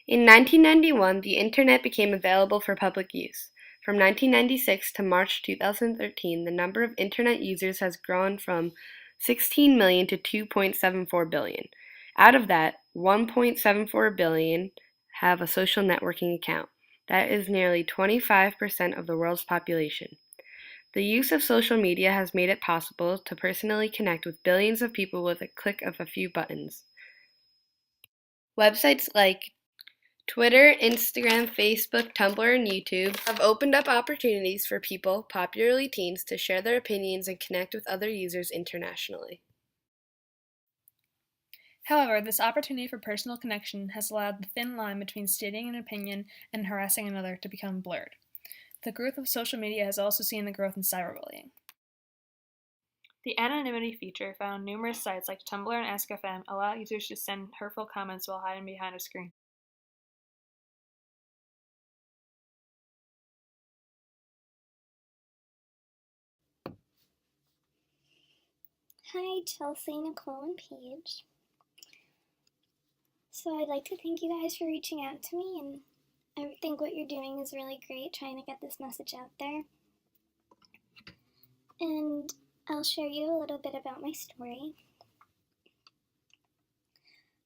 In 1991, the Internet became available for public use. From 1996 to March 2013, the number of Internet users has grown from 16 million to 2.74 billion. Out of that, 1.74 billion have a social networking account. That is nearly 25% of the world's population. The use of social media has made it possible to personally connect with billions of people with a click of a few buttons. Websites like Twitter, Instagram, Facebook, Tumblr, and YouTube have opened up opportunities for people, popularly teens, to share their opinions and connect with other users internationally. However, this opportunity for personal connection has allowed the thin line between stating an opinion and harassing another to become blurred. The growth of social media has also seen the growth in cyberbullying. The anonymity feature found on numerous sites like Tumblr and Ask.fm allow users to send hurtful comments while hiding behind a screen. Hi, Chelsea, Nicole, and Paige. So I'd like to thank you guys for reaching out to me, and I think what you're doing is really great, trying to get this message out there. And I'll share you a little bit about my story.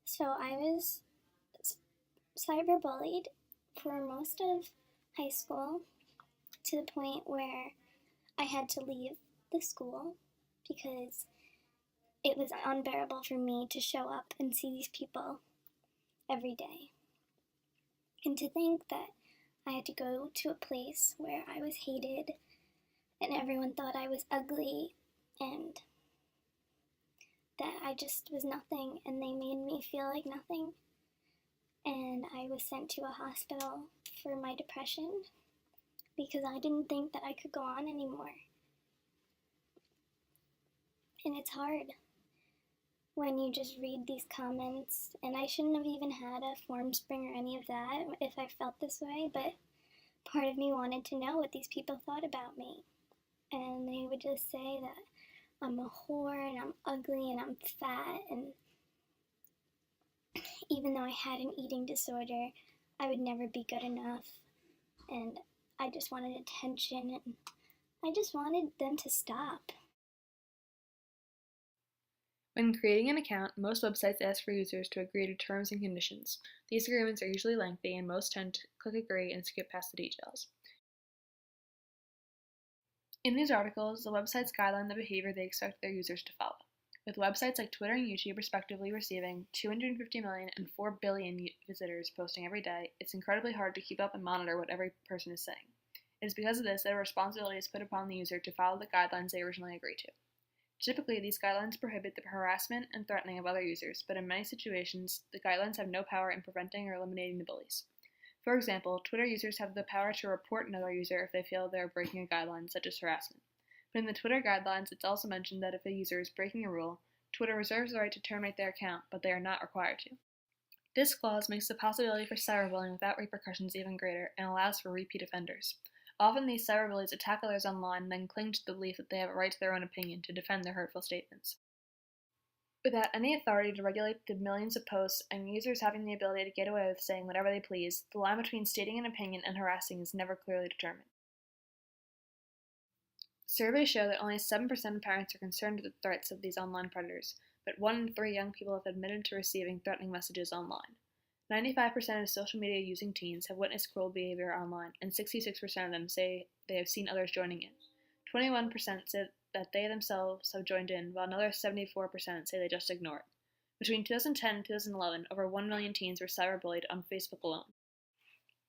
So I was cyberbullied for most of high school, to the point where I had to leave the school because it was unbearable for me to show up and see these people every day. And to think that I had to go to a place where I was hated and everyone thought I was ugly and that I just was nothing, and they made me feel like nothing. And I was sent to a hospital for my depression because I didn't think that I could go on anymore. And it's hard when you just read these comments, and I shouldn't have even had a form spring or any of that if I felt this way, but part of me wanted to know what these people thought about me. And they would just say that I'm a whore and I'm ugly and I'm fat, and even though I had an eating disorder, I would never be good enough, and I just wanted attention, and I just wanted them to stop. When creating an account, most websites ask for users to agree to terms and conditions. These agreements are usually lengthy, and most tend to click agree and skip past the details. In these articles, the websites guideline the behavior they expect their users to follow, with websites like Twitter and YouTube respectively receiving 250 million and 4 billion visitors posting every day. It's incredibly hard to keep up and monitor what every person is saying. It is because of this that a responsibility is put upon the user to follow the guidelines they originally agreed to. Typically, these guidelines prohibit the harassment and threatening of other users, but in many situations, the guidelines have no power in preventing or eliminating the bullies. For example, Twitter users have the power to report another user if they feel they are breaking a guideline, such as harassment. But in the Twitter guidelines, it's also mentioned that if a user is breaking a rule, Twitter reserves the right to terminate their account, but they are not required to. This clause makes the possibility for cyberbullying without repercussions even greater and allows for repeat offenders. Often these cyberbullies attack others online and then cling to the belief that they have a right to their own opinion to defend their hurtful statements. Without any authority to regulate the millions of posts and users having the ability to get away with saying whatever they please, the line between stating an opinion and harassing is never clearly determined. Surveys show that only 7% of parents are concerned with the threats of these online predators, but 1 in 3 young people have admitted to receiving threatening messages online. 95% of social media using teens have witnessed cruel behavior online, and 66% of them say they have seen others joining in. 21% said that they themselves have joined in, while another 74% say they just ignore it. Between 2010 and 2011, over 1 million teens were cyberbullied on Facebook alone.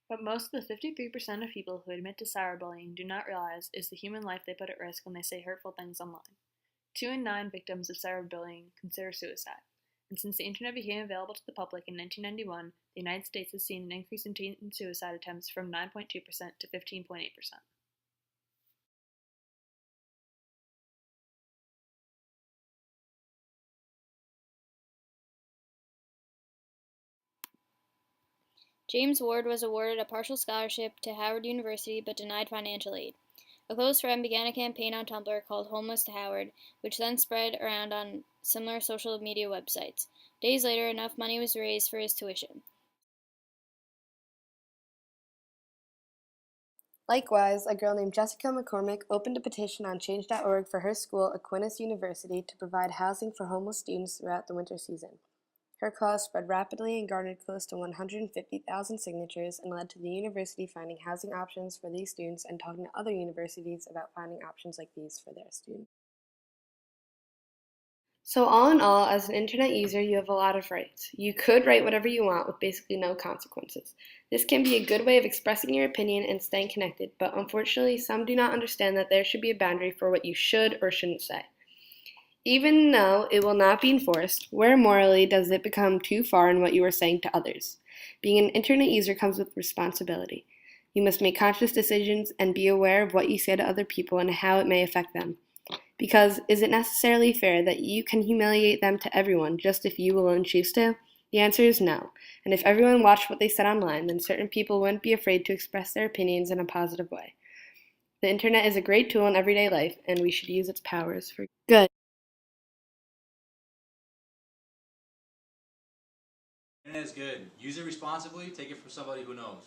What most of the 53% of people who admit to cyberbullying do not realize is the human life they put at risk when they say hurtful things online. 2 in 9 victims of cyberbullying consider suicide. And since the internet became available to the public in 1991, the United States has seen an increase in teen suicide attempts from 9.2% to 15.8%. James Ward was awarded a partial scholarship to Howard University but denied financial aid. A close friend began a campaign on Tumblr called Homeless to Howard, which then spread around on similar social media websites. Days later, enough money was raised for his tuition. Likewise, a girl named Jessica McCormick opened a petition on Change.org for her school, Aquinas University, to provide housing for homeless students throughout the winter season. Her cause spread rapidly and garnered close to 150,000 signatures and led to the university finding housing options for these students and talking to other universities about finding options like these for their students. So all in all, as an internet user, you have a lot of rights. You could write whatever you want with basically no consequences. This can be a good way of expressing your opinion and staying connected, but unfortunately, some do not understand that there should be a boundary for what you should or shouldn't say. Even though it will not be enforced, where morally does it become too far in what you are saying to others? Being an internet user comes with responsibility. You must make conscious decisions and be aware of what you say to other people and how it may affect them. Because is it necessarily fair that you can humiliate them to everyone just if you alone choose to? The answer is no. And if everyone watched what they said online, then certain people wouldn't be afraid to express their opinions in a positive way. The internet is a great tool in everyday life, and we should use its powers for good. Internet is good. Use it responsibly. Take it from somebody who knows.